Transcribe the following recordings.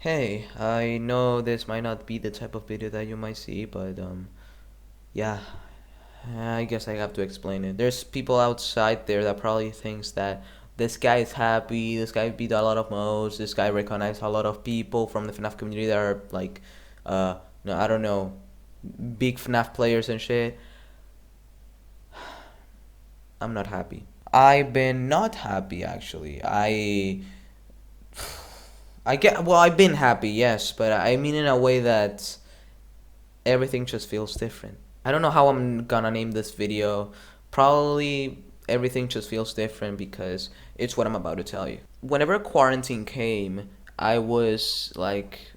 Hey, I know this might not be the type of video that you might see, but yeah, I guess I have to explain it. There's people outside there that probably thinks that this guy is happy, this guy beat a lot of modes, this guy recognized a lot of people from the FNAF community that are like, no, I don't know, big FNAF players and shit. I'm not happy. I've been not happy actually. I've been happy, yes, but I mean in a way that everything just feels different. I don't know how I'm gonna name this video. Probably everything just feels different because it's what I'm about to tell you. Whenever quarantine came, I was like,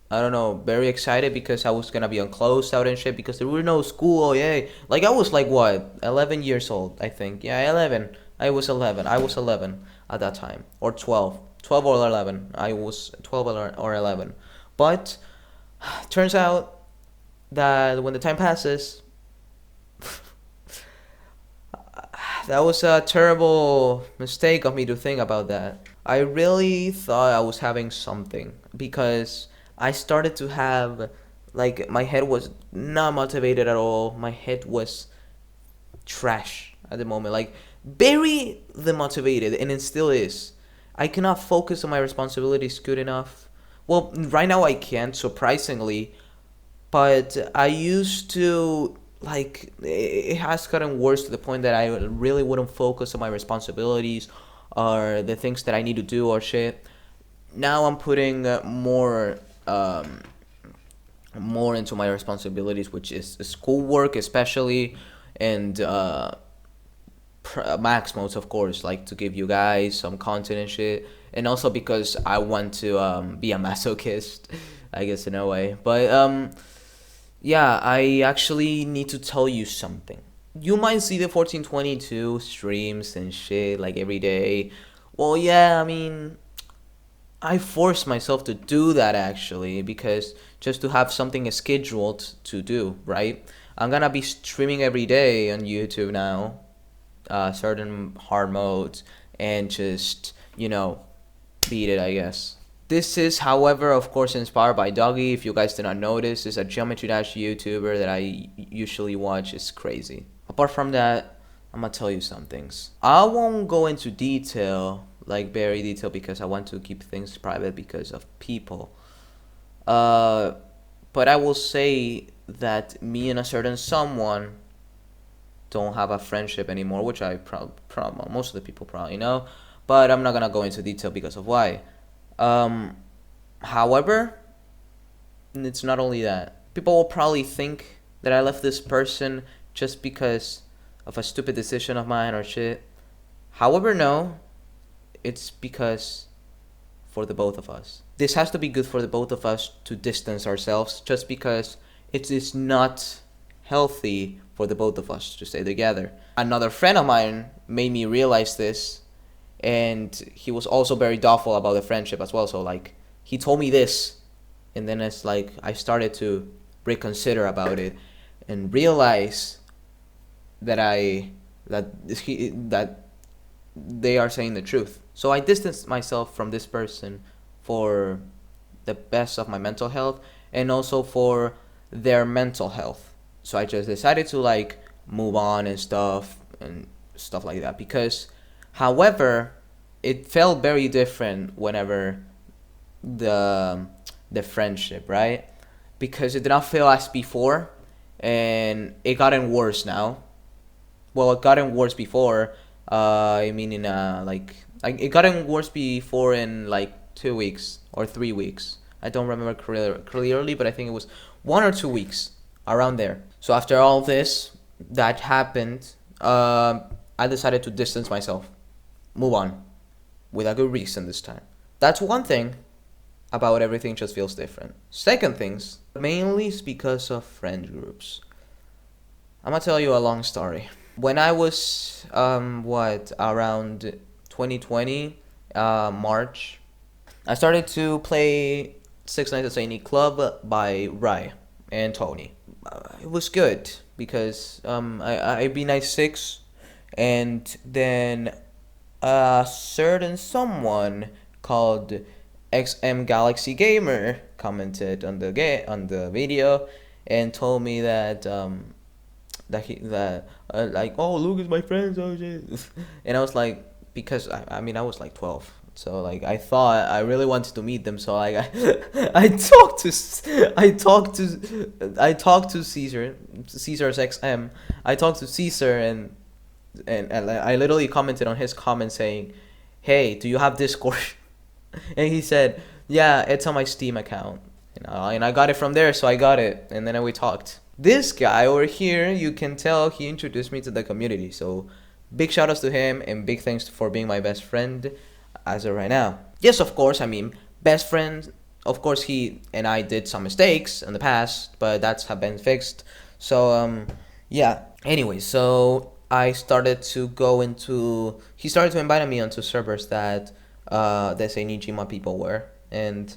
I don't know, very excited because I was gonna be on closed out and shit because there were no school, yay. Like I was like what, 11 years old, I think. Yeah, 11. I was 11. I was 11 at that time, or 12. 12 or 11. I was 12 or 11. But turns out that when the time passes, that was a terrible mistake of me to think about that. I really thought I was having something because I started to have, like, my head was not motivated at all. My head was trash at the moment, like very demotivated, and it still is. I cannot focus on my responsibilities good enough. Well, right now I can't, surprisingly, but I used to, like, it has gotten worse to the point that I really wouldn't focus on my responsibilities or the things that I need to do or shit. Now I'm putting more into my responsibilities, which is schoolwork especially, and max modes, of course, like to give you guys some content and shit, and also because I want to be a masochist, I guess in a way. But yeah, I actually need to tell you something. You might see the 1422 streams and shit like every day. Well, yeah, I mean, I force myself to do that actually because just to have something scheduled to do, right? I'm gonna be streaming every day on YouTube now, certain hard modes, and just, beat it, I guess. This is, however, of course, inspired by Doggy. If you guys did not notice, is a Geometry Dash YouTuber that I usually watch. It's crazy. Apart from that, I'm gonna tell you some things. I won't go into detail, like very detail, because I want to keep things private because of people. Uh, but I will say that me and a certain someone don't have a friendship anymore, which most of the people probably know. But I'm not gonna go into detail because of why. Um, However, it's not only that. People will probably think that I left this person just because of a stupid decision of mine or shit. However, no, it's because for the both of us. This has to be good for the both of us to distance ourselves just because it is not healthy for the both of us to stay together. Another friend of mine made me realize this, and he was also very thoughtful about the friendship as well. So, like, he told me this, and then it's like I started to reconsider about it and realize that that they are saying the truth. So I distanced myself from this person for the best of my mental health and also for their mental health. So I just decided to, like, move on and stuff like that because, however, it felt very different whenever the the friendship, right? Because it did not feel as before, and it gotten worse now. Well, it gotten worse before. I mean, it gotten worse before in like 2 weeks or 3 weeks. I don't remember clearly, but I think it was 1 or 2 weeks around there. So after all this that happened, I decided to distance myself, move on, with a good reason this time. That's one thing about everything just feels different. Second things, mainly is because of friend groups. I'm gonna tell you a long story. When I was around 2020 March, I started to play Six Nights at Saint Club by Rai and Tony. It was good because I beat Night 6, and then a certain someone called XM Galaxy Gamer commented on the video and told me that like, oh, Luke is my friend, oh shit. And I was like, because I mean I was like 12, so like I thought I really wanted to meet them, so like I talked to Caesar's XM. I talked to Caesar, and I literally commented on his comment saying, hey, do you have Discord? And he said, yeah, it's on my Steam account. And I got it from there, so I got it, and then we talked. This guy over here, you can tell he introduced me to the community, so big shout outs to him, and big thanks for being my best friend as of right now. Yes, of course, I mean, best friend, of course he and I did some mistakes in the past, but that's have been fixed. So, yeah. Anyway, so I started to go into, he started to invite me onto servers that the Nijima people were, and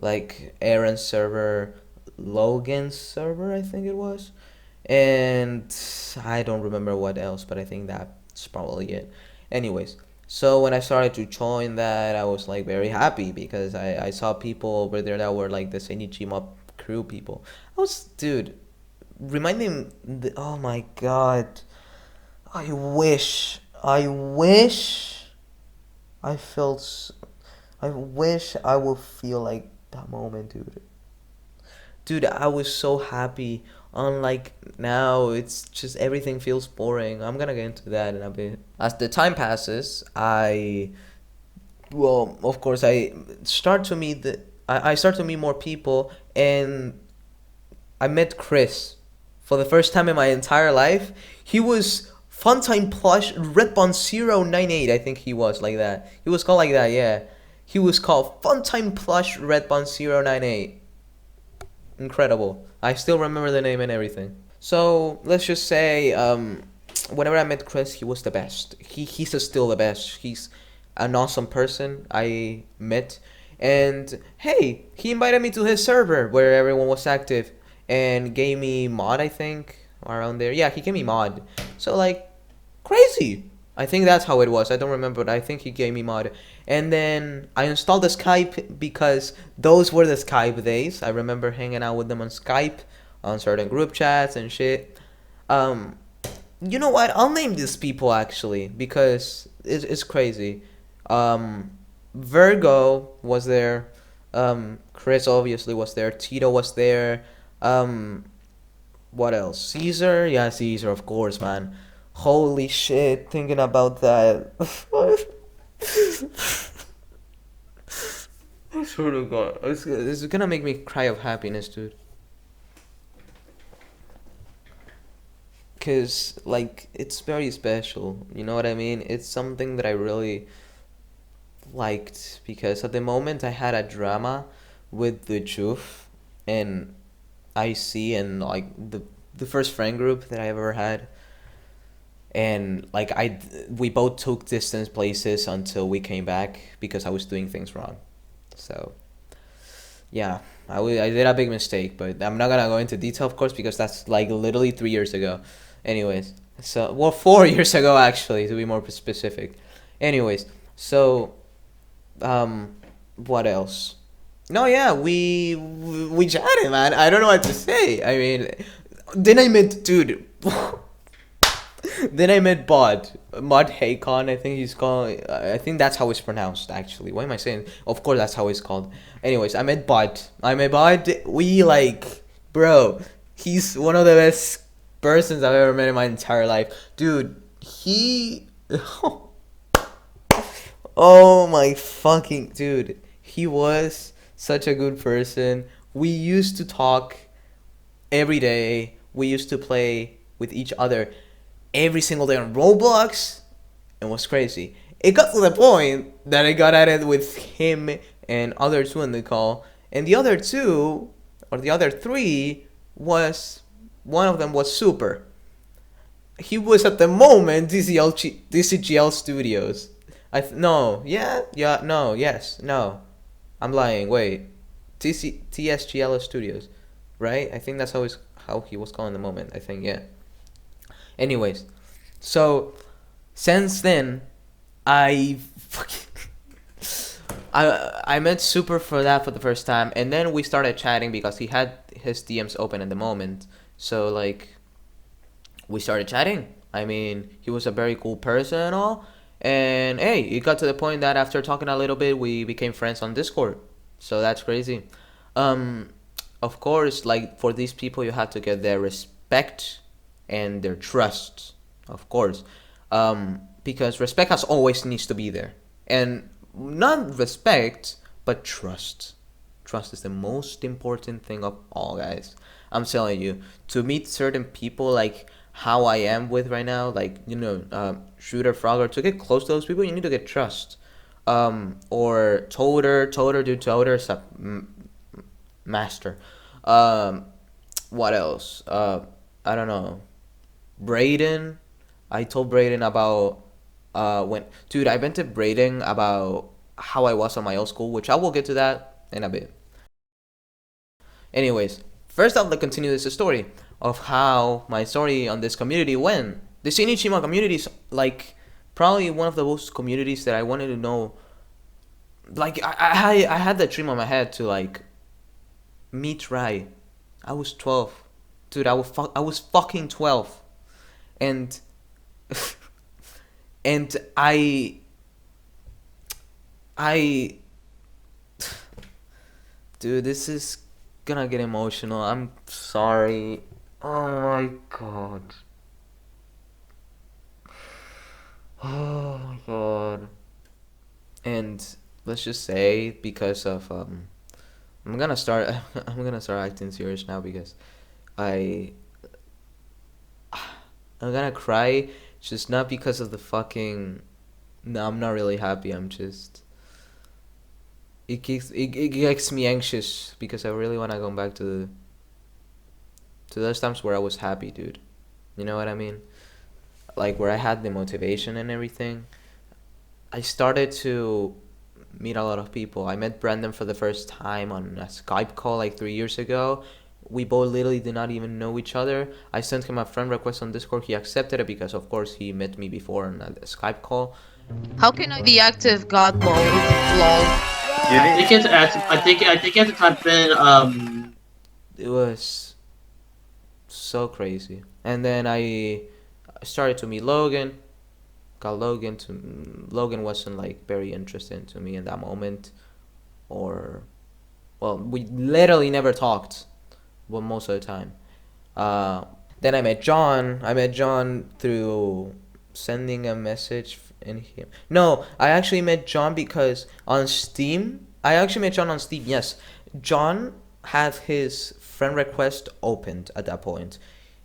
like Aaron's server, Logan's server, I think it was, and I don't remember what else, but I think that's probably it. Anyways, so when I started to join that, I was like very happy because I saw people over there that were like the Nijima crew people. Dude, reminding, oh my god, I wish I felt. I wish I would feel like that moment, dude. Dude, I was so happy. Unlike now, it's just everything feels boring. I'm gonna get into that in a bit. As the time passes, well, of course, I start to meet more people, and I met Chris for the first time in my entire life. He was Funtime Plush Redbond098, I think he was like that. He was called like that, yeah. He was called Funtime Plush Redbond098. Incredible. I still remember the name and everything. So let's just say, whenever I met Chris, he was the best. He's still the best. He's an awesome person I met. And hey, he invited me to his server where everyone was active and gave me mod, I think, around there. Yeah, he gave me mod. So like, crazy. I think that's how it was. I don't remember, but I think he gave me mod. And then I installed the Skype because those were the Skype days. I remember hanging out with them on Skype, on certain group chats and shit. You know what? I'll name these people actually because it's crazy. Virgo was there. Chris obviously was there. Tito was there. What else? Caesar? Yeah, Caesar, of course, man. Holy shit, thinking about that. I swear to God. It's gonna make me cry of happiness, dude. Because, like, it's very special. You know what I mean? It's something that I really liked. Because at the moment I had a drama with the Juf and IC and, like, the first friend group that I ever had. And like we both took distance places until we came back because I was doing things wrong. So yeah, I did a big mistake, but I'm not gonna go into detail, of course, because that's like literally 3 years ago. Anyways, so well, 4 years ago actually, to be more specific. Anyways, so what else? No, yeah, we chatted, man. I don't know what to say. I mean, then I met, dude. Then I met Mod Haycon, I think he's called. I think that's how it's pronounced, actually. Why am I saying? Of course, that's how it's called. Anyways, I met Bud. We like, bro, he's one of the best persons I've ever met in my entire life. Dude, he. Oh my fucking. Dude, he was such a good person. We used to talk every day. We used to play with each other every single day on Roblox. It was crazy. It got to the point that I got at it with him and other two in the call, and the other two, or the other three, was, one of them was Super. He was at the moment DCGL Studios. No, I'm lying. Wait, TSGL Studios, right? I think that's how he was called in the moment. I think, yeah. Anyways, so since then, I met Super for that for the first time, and then we started chatting because he had his DMs open at the moment. So like we started chatting. I mean, he was a very cool person and all. And hey, it got to the point that after talking a little bit, we became friends on Discord. So that's crazy. Um, of course, like for these people, you have to get their respect and their trust. Of course, because respect has always needs to be there, and not respect, but trust. Trust is the most important thing of all, guys. I'm telling you, to meet certain people like how I am with right now, like Shooter Frogger, to get close to those people, you need to get trust. Or Toter, dude, Toter is a master. Um, what else? I don't know. Brayden, I told Brayden about when, dude, I went to Brayden about how I was on my old school, which I will get to that in a bit. Anyways, first I'll continue this story of how my story on this community went. The Shinichima community is like probably one of the most communities that I wanted to know. Like I had that dream on my head to like meet Rai. I was 12, dude. I was fucking 12, and and I dude, this is gonna get emotional. I'm sorry. Oh my god. Oh my god. And let's just say because of I'm gonna start I'm gonna start acting serious now because I I'm gonna cry just not because of the fucking no, I'm not really happy. I'm just it gets me anxious because I really want to go back to those times where I was happy, dude. You know what I mean? Like where I had the motivation and everything. I started to meet a lot of people. I met Brandon for the first time on a Skype call like 3 years ago. We both literally did not even know each other. I sent him a friend request on Discord. He accepted it because, of course, he met me before on a Skype call. How can I deactive God mode? Lol. I think at the time been It was so crazy. And then I started to meet Logan. Got Logan to Logan wasn't like very interesting to me in that moment, or well, we literally never talked, well, most of the time. Uh, then I met John. I met John through sending a message in him. No, I actually met John because on Steam. I actually met John on Steam. Yes, John had his friend request opened at that point.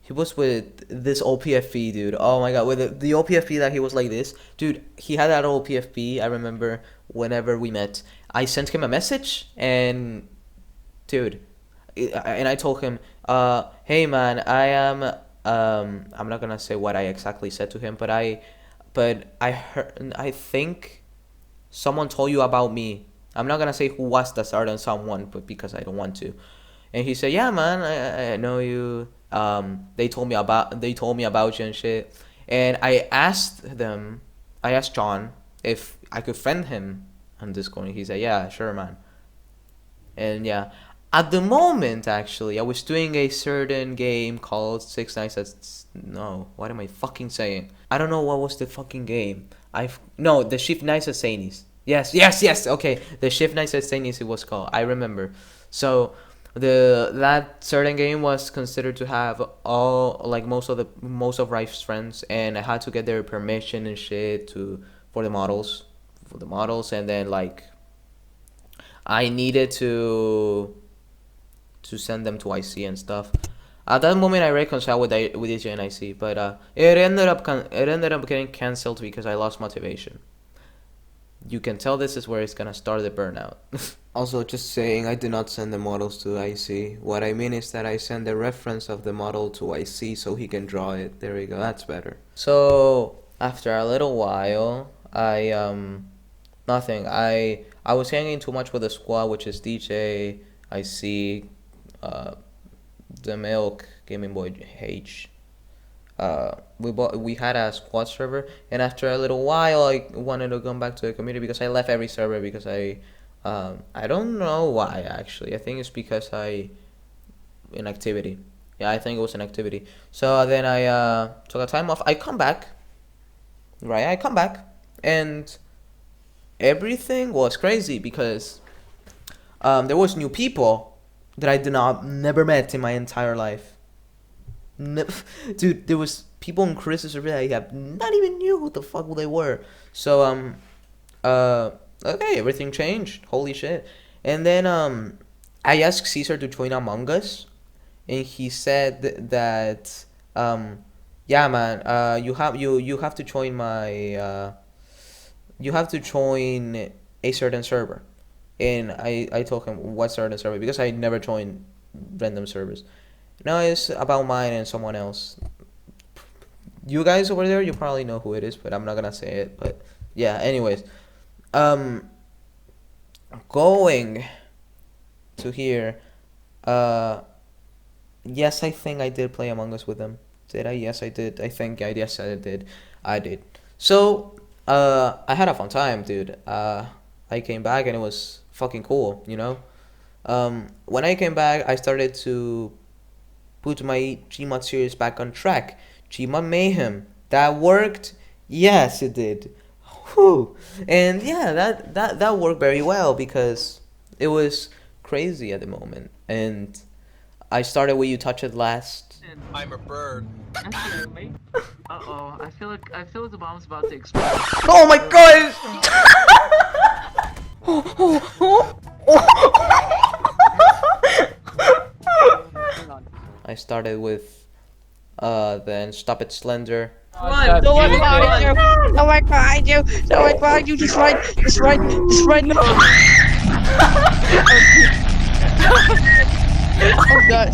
He was with this OPFP dude. Oh my god, with the OPFP that he was like this, dude. He had that OPFP. I remember whenever we met, I sent him a message and dude, and I told him, hey man, I am, I'm not gonna say what I exactly said to him, but I heard, I think someone told you about me. I'm not gonna say who was the certain someone, but because I don't want to. And he said, yeah man, I know you. They told me about you and shit. And I asked John if I could friend him on Discord. And he said, yeah, sure man. And yeah, at the moment, actually, I was doing a certain game called Six Nights at no. What am I fucking saying? I don't know what was the fucking game. No, the Shift Nights at Sanies. Yes. Okay, the Shift Nights at Sanies it was called. I remember. So that certain game was considered to have all like most of Rife's friends, and I had to get their permission and shit to for the models, and then like I needed to send them to IC and stuff. At that moment, I reconciled with EJ and IC, but it ended up getting cancelled because I lost motivation. You can tell this is where it's gonna start the burnout. Also, just saying, I did not send the models to IC. What I mean is that I send the reference of the model to IC so he can draw it. There we go. That's better. So after a little while, I nothing. I was hanging too much with the squad, which is DJ, IC, the Milk, Gaming Boy H. We had a squad server, and after a little while, I wanted to come back to the community because I left every server because I don't know why actually. I think it's because inactivity. Yeah, I think it was an activity. So then I took a time off. I come back, right? I come back, and everything was crazy because there was new people that I did not never met in my entire life. Ne- Dude, there was people in Chris's server that I have not even knew who the fuck they were. So uh okay, everything changed. Holy shit. And then I asked Caesar to join Among Us, and he said that yeah man, you have to join my you have to join a certain server. And I told him what certain server because I never joined random servers. No, it's about mine and someone else. You guys over there, you probably know who it is, but I'm not gonna say it. But yeah, anyways, um, going to here, uh, yes, I think I did play Among Us with them. Did I? Yes, I did. I think yes, I did. I did. So, I had a fun time, dude. I came back and it was fucking cool, you know. When I came back, I started to put my Gmod series back on track. Gmod Mayhem. That worked? Yes, it did. Whew. And yeah, that worked very well because it was crazy at the moment. And I started where you touch it last. I'm a bird. Uh-oh, I feel like the bomb's about to explode. Oh my god! I started with then Stop It Slender. Someone behind you! Someone behind you! Someone behind you! Just run! Just run! Just run! No! Oh god!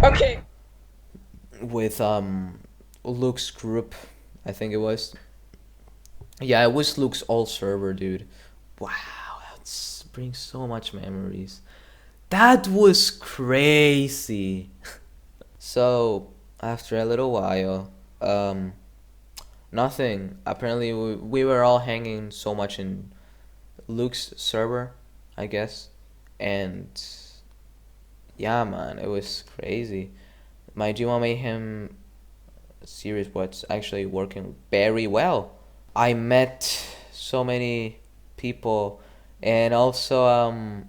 Okay. With Luke's group, I think it was. Yeah, it was Luke's old server, dude. Wow, that brings so much memories. That was crazy. So after a little while, nothing. Apparently, we were all hanging so much in Luke's server, I guess, and yeah, man, it was crazy. My Gma Mayhem series was actually working very well. I met so many people, and also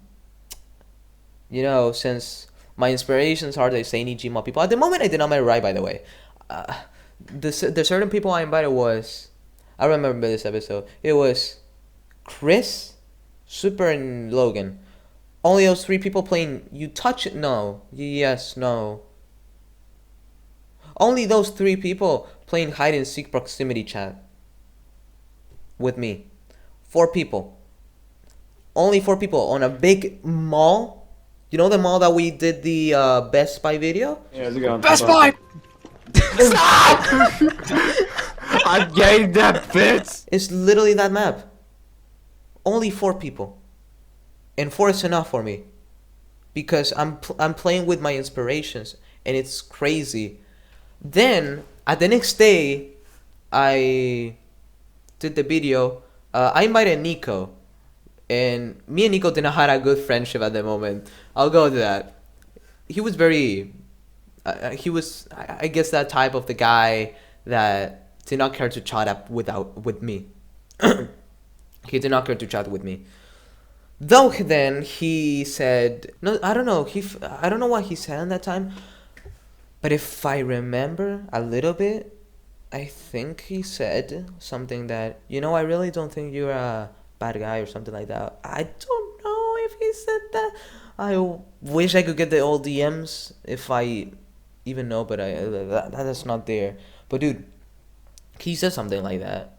you know, since my inspirations are the zany Gma people. At the moment, I did not met right, by the way. Uh, the certain people I invited was, I remember this episode. It was Chris, Super, and Logan. Only those three people playing. You touch it? No. Yes. No. Only those three people playing hide and seek proximity chat with me. 4 people. Only 4 people on a big mall. You know the mall that we did the Best Buy video? Yeah, how's it going? Best Buy! I'm getting that bits. It's literally that map. Only 4 people. And 4 is enough for me. Because I'm playing with my inspirations. And it's crazy. Then, at the next day, I did the video. I invited Nico. And me and Nico did not have a good friendship at the moment. I'll go to that. He was very... he was, I guess, that type of the guy that did not care to chat up with me. He did not care to chat with me. Though then he said... No, I don't know. I don't know what he said at that time. But if I remember a little bit, I think he said something that, you know, I really don't think you're a bad guy or something like that. I don't know if he said that. I wish I could get the old DMs if I even know, but that is not there. But dude, he said something like that.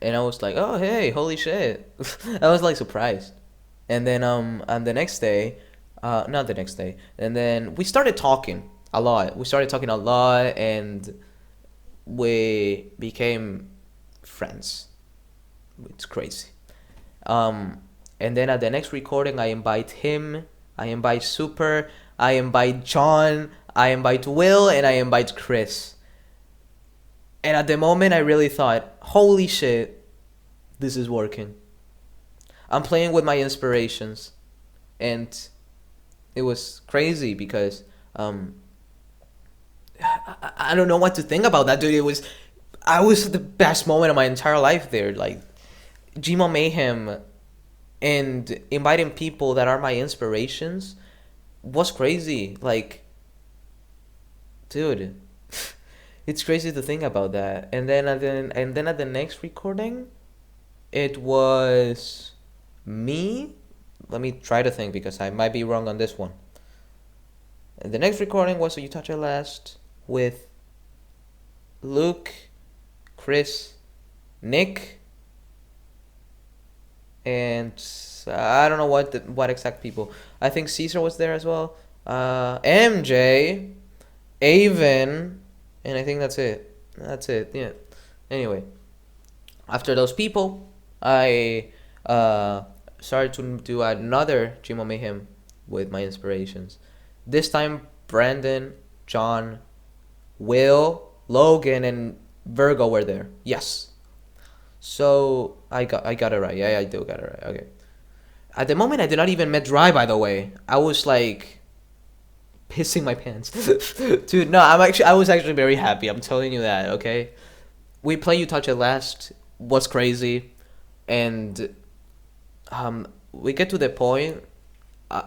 And I was like, oh, hey, holy shit. I was like surprised. And then on the next day, not the next day, and then we started talking a lot. We started talking a lot, and we became friends. It's crazy. And then at the next recording, I invite him, I invite Super, I invite John, I invite Will, and I invite Chris. And at the moment, I really thought, holy shit, this is working. I'm playing with my inspirations. And it was crazy because I don't know what to think about that, dude. I was the best moment of my entire life there. Like, Gmo Mayhem and inviting people that are my inspirations was crazy. Like, dude, it's crazy to think about that. And then at the next recording, it was me. Let me try to think because I might be wrong on this one. And the next recording was You Touch It Last with Luke, Chris, Nick, and I don't know what exact people. I think Caesar was there as well. MJ, Avon, and I think that's it. That's it. Yeah. Anyway, after those people, I started to do another Gmo Mayhem with my inspirations. This time, Brandon, John, Will, Logan, and Virgo were there. Yes. So I got it right. Yeah, I do got it right. Okay. At the moment, I did not even met Dry. By the way, I was like pissing my pants, dude. No, I was actually very happy. I'm telling you that. Okay. We play You Touch It Last was crazy, and we get to the point.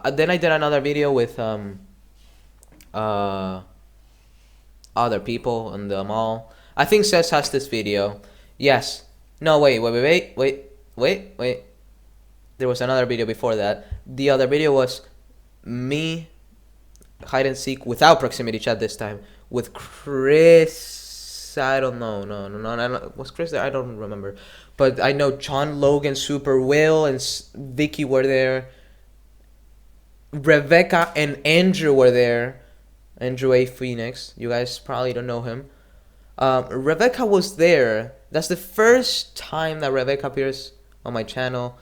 Then I did another video with other people in the mall. I think Cess has this video. Yes. No, wait. There was another video before that. The other video was me hide and seek without proximity chat this time with Chris. I don't know. No. Was Chris there? I don't remember. But I know John, Logan, Super, Will, and Vicky were there. Rebecca and Andrew were there. Andrew A. Phoenix. You guys probably don't know him. Rebecca was there. That's the first time that Rebecca appears on my channel.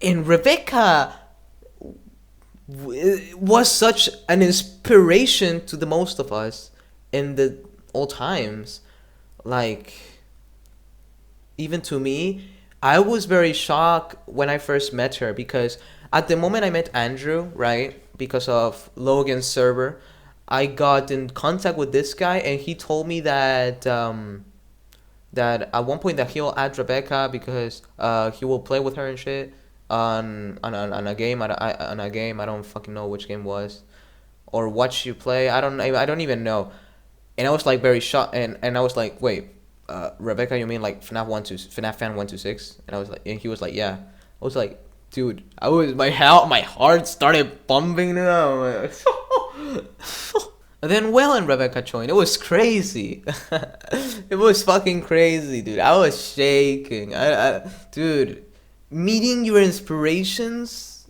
And Rebecca was such an inspiration to the most of us in the old times. Like, even to me, I was very shocked when I first met her because at the moment I met Andrew, right, because of Logan's server, I got in contact with this guy and he told me that that at one point that he'll add Rebecca because he will play with her and shit on a game. On a game, I don't fucking know which game was or what you play. I don't even know. And I was like very shocked and I was like, wait, Rebecca, you mean like FNAF fan 126? And I was like, and he was like, yeah. I was like, dude, my heart started pumping now. And then Will and Rebecca joined. It was crazy. It was fucking crazy, dude. I was shaking. Dude, meeting your inspirations,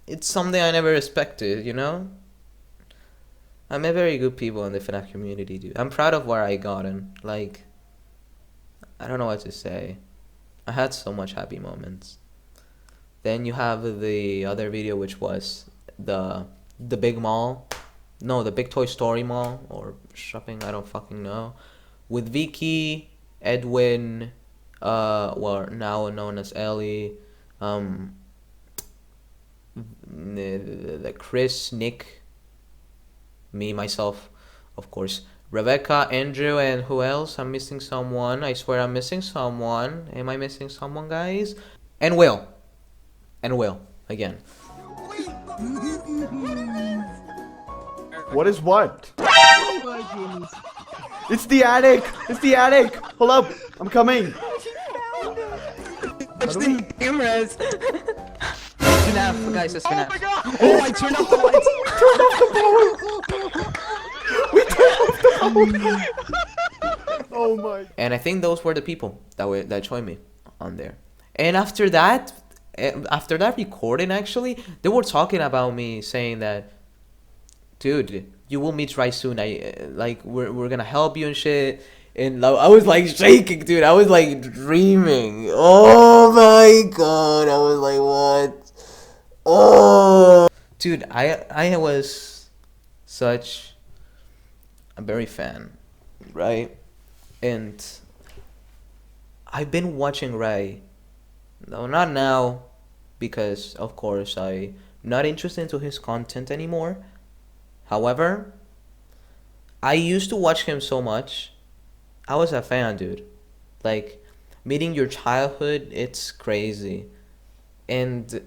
it's something I never expected, you know? I met very good people in the FNAF community, dude. I'm proud of where I gotten. Like, I don't know what to say. I had so much happy moments. Then you have the other video, which was the big mall. No, the big Toy Story mall or shopping. I don't fucking know. With Vicky, Edwin, well now known as Ellie, the Chris, Nick, me, myself, of course, Rebecca, Andrew, and who else? I'm missing someone. I swear I'm missing someone. Am I missing someone, guys? And Will. And Will, again. What is what? It's the attic! It's the attic! Hold up! I'm coming! Watch the cameras. FNAF, guys, it's FNAF. Oh my god! Oh, I turned off the lights! We turned off the power! Oh my. And I think those were the people that joined me on there. And after that recording, actually, they were talking about me, saying that, dude, you will meet right soon. We're gonna help you and shit. And I was like shaking, dude. I was like dreaming. Oh my god. I was like, what? Oh, dude, I was such a very fan, right? And I've been watching Ray. No, not now, because of course I'm not interested into his content anymore. However, I used to watch him so much. I was a fan, dude. Like, meeting your childhood, it's crazy. And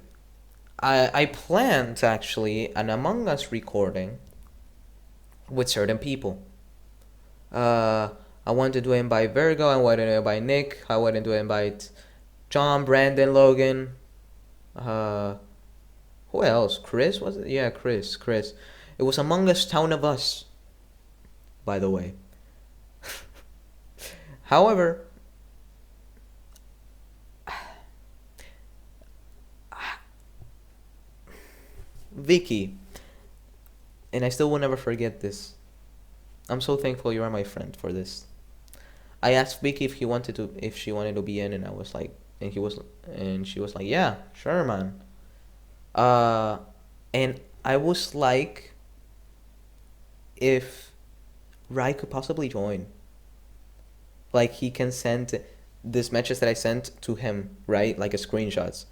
I planned actually an Among Us recording with certain people. Uh, I wanted to invite Virgo, I wanted to invite Nick, I wanted to invite John, Brandon, Logan. Uh, who else? Chris, was it? Yeah, Chris. It was Among Us Town of Us, by the way. However, Vicky, and I still will never forget this. I'm so thankful you are my friend for this. I asked Vicky if she wanted to be in, and I was like, and she was like, yeah, sure, man. Uh, and I was like, if Rai could possibly join, like he can send this message that I sent to him, right? Like a screenshots.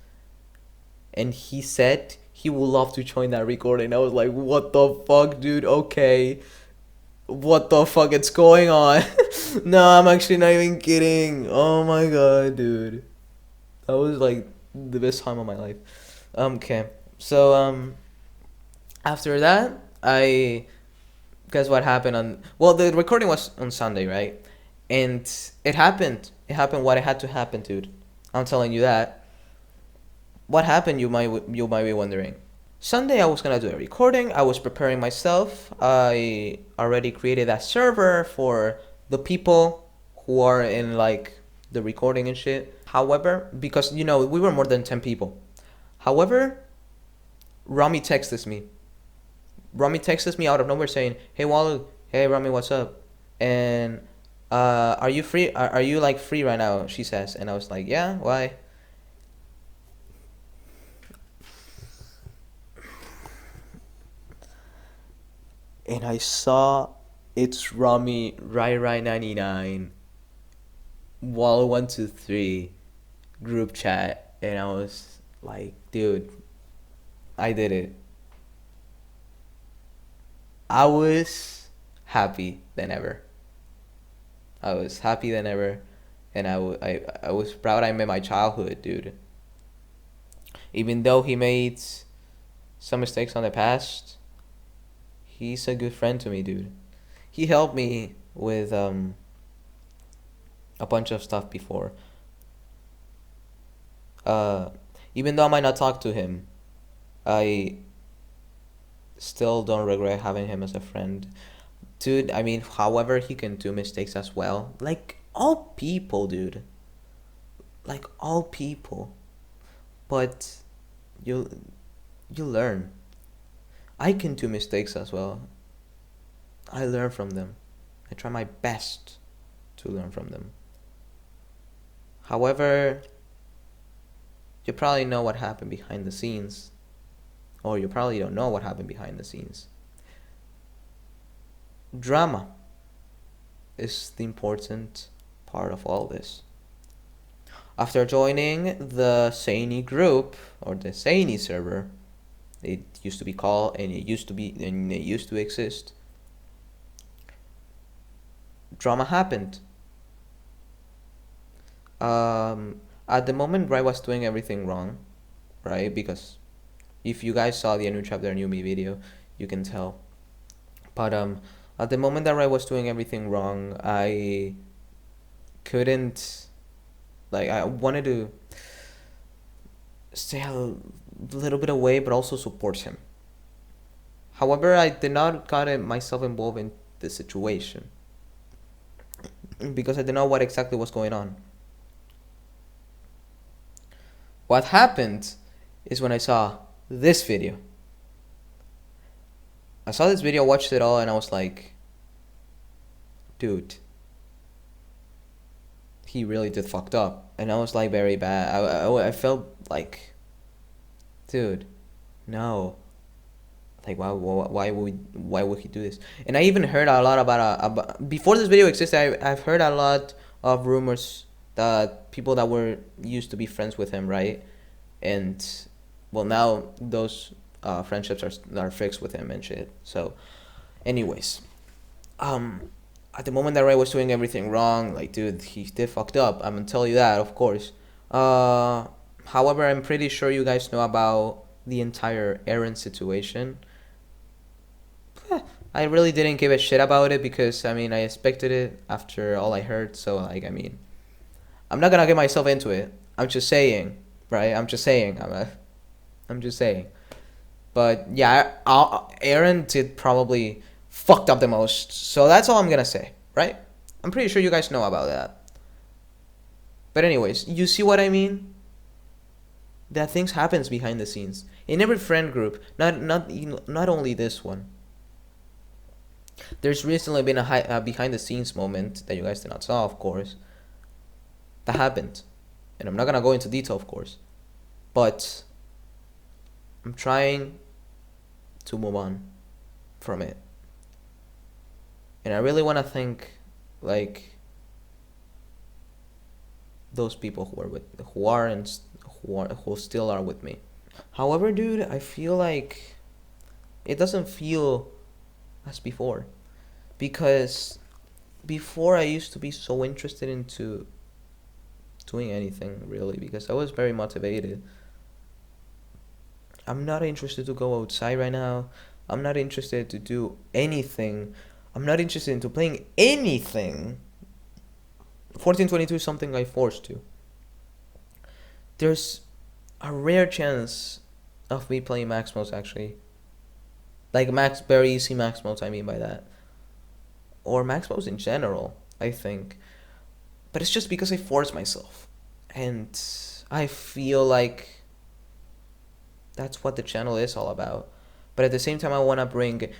And he said he would love to join that recording. I was like, what the fuck, dude? Okay. What the fuck is going on? No, I'm actually not even kidding. Oh my god, dude. That was like the best time of my life. Okay. So after that, I guess what happened on, well, the recording was on Sunday, right? And it happened. It happened what it had to happen, dude. I'm telling you that. What happened, you might be wondering. Sunday I was gonna do a recording. I was preparing myself. I already created a server for the people who are in like the recording and shit. However, because we were more than 10 people. However, Rami texted me. Rami texted me out of nowhere saying, "Hey Walu, hey Rami, what's up?" And are you free? Are you like free right now? She says, and I was like, "Yeah, why?" And I saw it's Rami Rai 99 Wall 123 group chat, and I was like, dude, I did it. I was happy than ever. I was happy than ever, and I was proud I met my childhood, dude. Even though he made some mistakes on the past, he's a good friend to me, dude. He helped me with a bunch of stuff before. Uh, Even though I might not talk to him, I still don't regret having him as a friend. Dude, I mean, however, he can do mistakes as well. Like all people, dude. Like all people. But you you learn. I can do mistakes as well. I learn from them. I try my best to learn from them. However, you probably know what happened behind the scenes. Or you probably don't know what happened behind the scenes. Drama is the important part of all this. After joining the Saini group, or the Saini server, it used to be called, and it used to exist, drama happened. At the moment, Rai was doing everything wrong, right? Because if you guys saw the new chapter, new me video, you can tell. But at the moment that Rai was doing everything wrong, I couldn't, like, I wanted to stay a little bit away, but also support him. However, I did not get myself involved in the situation because I didn't know what exactly was going on. What happened is when I saw this video. I saw this video, watched it all, and I was like, dude, he really did fucked up. And I was like, very bad. I felt like, dude, no. Like why would he do this? And I even heard a lot about before this video existed. I've heard a lot of rumors that people that were used to be friends with him, right? And well, now those friendships are fixed with him and shit. So, anyways, at the moment that Ray was doing everything wrong, like dude, he did fucked up. I'm gonna tell you that, of course. However, I'm pretty sure you guys know about the entire Aaron situation. I really didn't give a shit about it because I mean I expected it after all I heard. So like I mean, I'm not gonna get myself into it. I'm just saying, right? I'm just saying. I'm just saying. But yeah, Aaron did probably fucked up the most. So that's all I'm gonna say, right? I'm pretty sure you guys know about that. But anyways, you see what I mean? That things happens behind the scenes in every friend group. Not only this one. There's recently been a behind the scenes moment that you guys did not saw, of course. That happened, and I'm not gonna go into detail, of course. But I'm trying to move on from it, and I really want to thank like those people who still are with me. However, dude, I feel like it doesn't feel as before, because before I used to be so interested into doing anything really because I was very motivated. I'm not interested to go outside right now. I'm not interested to do anything. I'm not interested into playing anything. 1422 is something I forced to. There's a rare chance of me playing max modes actually. Like very easy max modes, I mean by that. Or max modes in general, I think. But it's just because I force myself. And I feel like that's what the channel is all about. But at the same time, I want to bring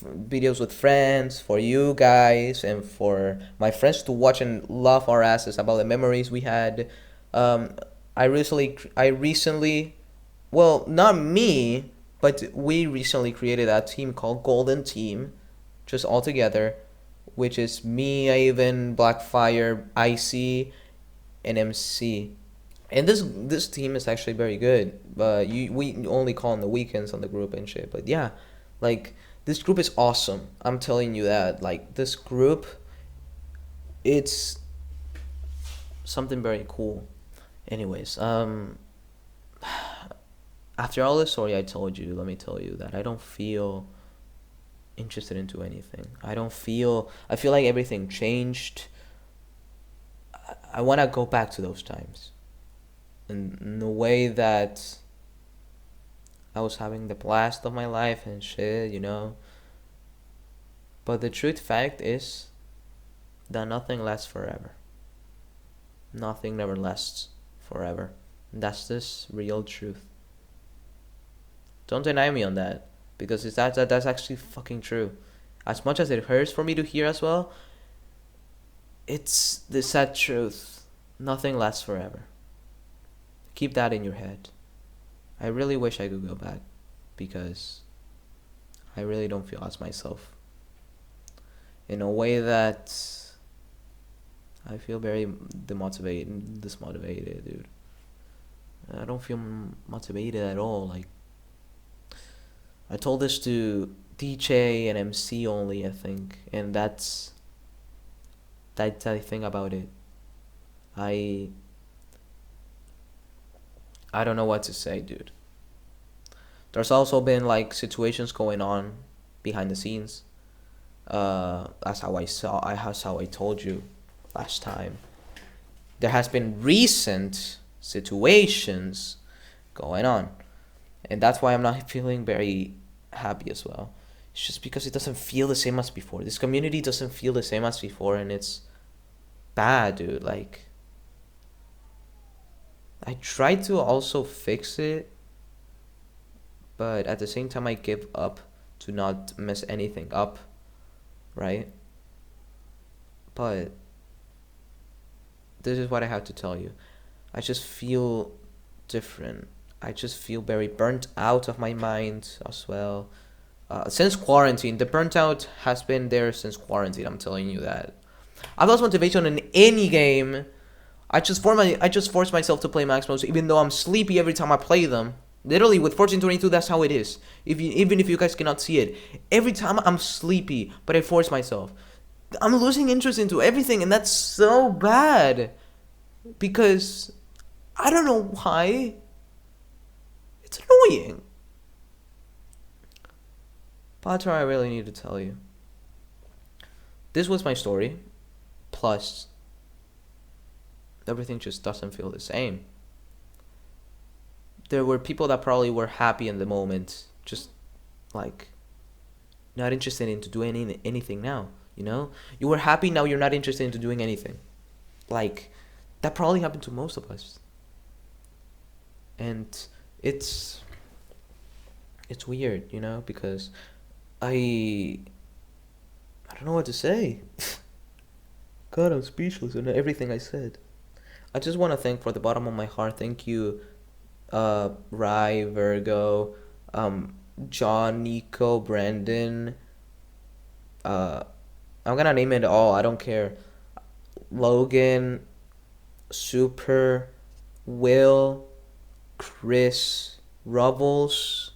videos with friends for you guys and for my friends to watch and laugh our asses about the memories we had. I recently, well, not me, but we recently created a team called Golden Team, just all together, which is me, Ivan, Blackfire, Icy, and MC. And this team is actually very good, but we only call on the weekends on the group and shit. But yeah, like this group is awesome. I'm telling you that. Like this group, it's something very cool. Anyways, after all the story I told you, let me tell you that I don't feel interested into anything. I feel like everything changed. I want to go back to those times. In the way that I was having the blast of my life and shit, you know. But the truth fact is that nothing lasts forever. Nothing never lasts forever. That's this real truth. Don't deny me on that, because that's actually fucking true. As much as it hurts for me to hear as well, it's the sad truth. Nothing lasts forever. Keep that in your head. I really wish I could go back, because I really don't feel as myself. In a way that I feel very dismotivated, dude. I don't feel motivated at all. Like, I told this to DJ and MC only, I think, and that's the thing about it. I don't know what to say, dude. There's also been like situations going on behind the scenes. That's how I told you last time. There has been recent situations going on, and that's why I'm not feeling very happy as well. It's just because it doesn't feel the same as before. This community doesn't feel the same as before, and it's bad, dude. Like, I try to also fix it, but at the same time I give up to not mess anything up, right? But this is what I have to tell you. I just feel different. I just feel very burnt out of my mind as well. Since quarantine, the burnt out has been there since quarantine. I'm telling you that. I've lost motivation in any game. I just force myself to play max modes, even though I'm sleepy every time I play them. Literally with 1422, that's how it is. Even if you guys cannot see it, every time I'm sleepy, but I force myself. I'm losing interest into everything, and that's so bad. Because I don't know why. It's annoying. Potter, I really need to tell you. This was my story. Plus, everything just doesn't feel the same. There were people that probably were happy in the moment, just like not interested into doing anything now. You know, you were happy, now you're not interested into doing anything. Like that probably happened to most of us, and it's weird, you know, because I don't know what to say. God, I'm speechless in everything I said. I just want to thank from the bottom of my heart. Thank you, Rye, Virgo, John, Nico, Brandon. I'm gonna name it all. I don't care. Logan, Super, Will, Chris, Rubbles,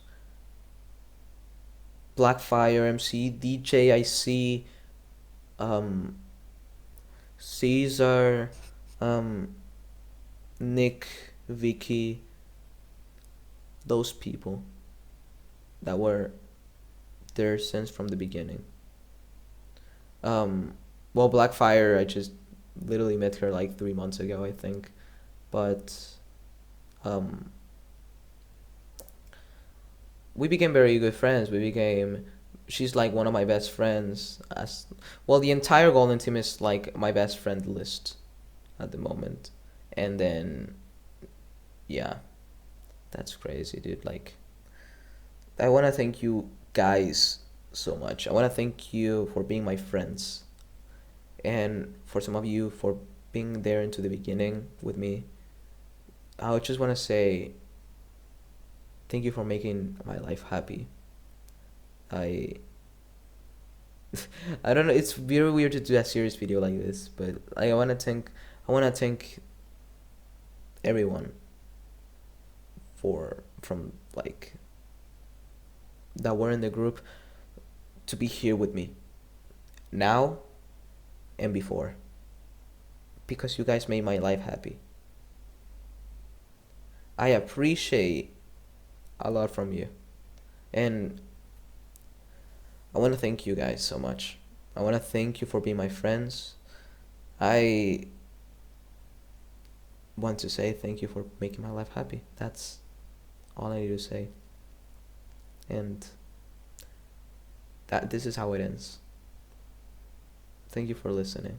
Blackfire MC, DJ IC, Caesar, Nick, Vicky, those people that were there since from the beginning. Well, Blackfire, I just literally met her like 3 months ago, I think, but we became very good friends. She's like one of my best friends. As well, the entire Golden team is like my best friend list at the moment, and then yeah, that's crazy, dude. Like, I want to thank you guys so much. I want to thank you for being my friends, and for some of you for being there into the beginning with me. I just want to say thank you for making my life happy. I I don't know, it's very weird to do a serious video like this, but I want to thank everyone from like that were in the group to be here with me now and before, because you guys made my life happy. I appreciate a lot from you, and I want to thank you guys so much. I want to thank you for being my friends. I want to say thank you for making my life happy. That's all I need to say. And this is how it ends. Thank you for listening.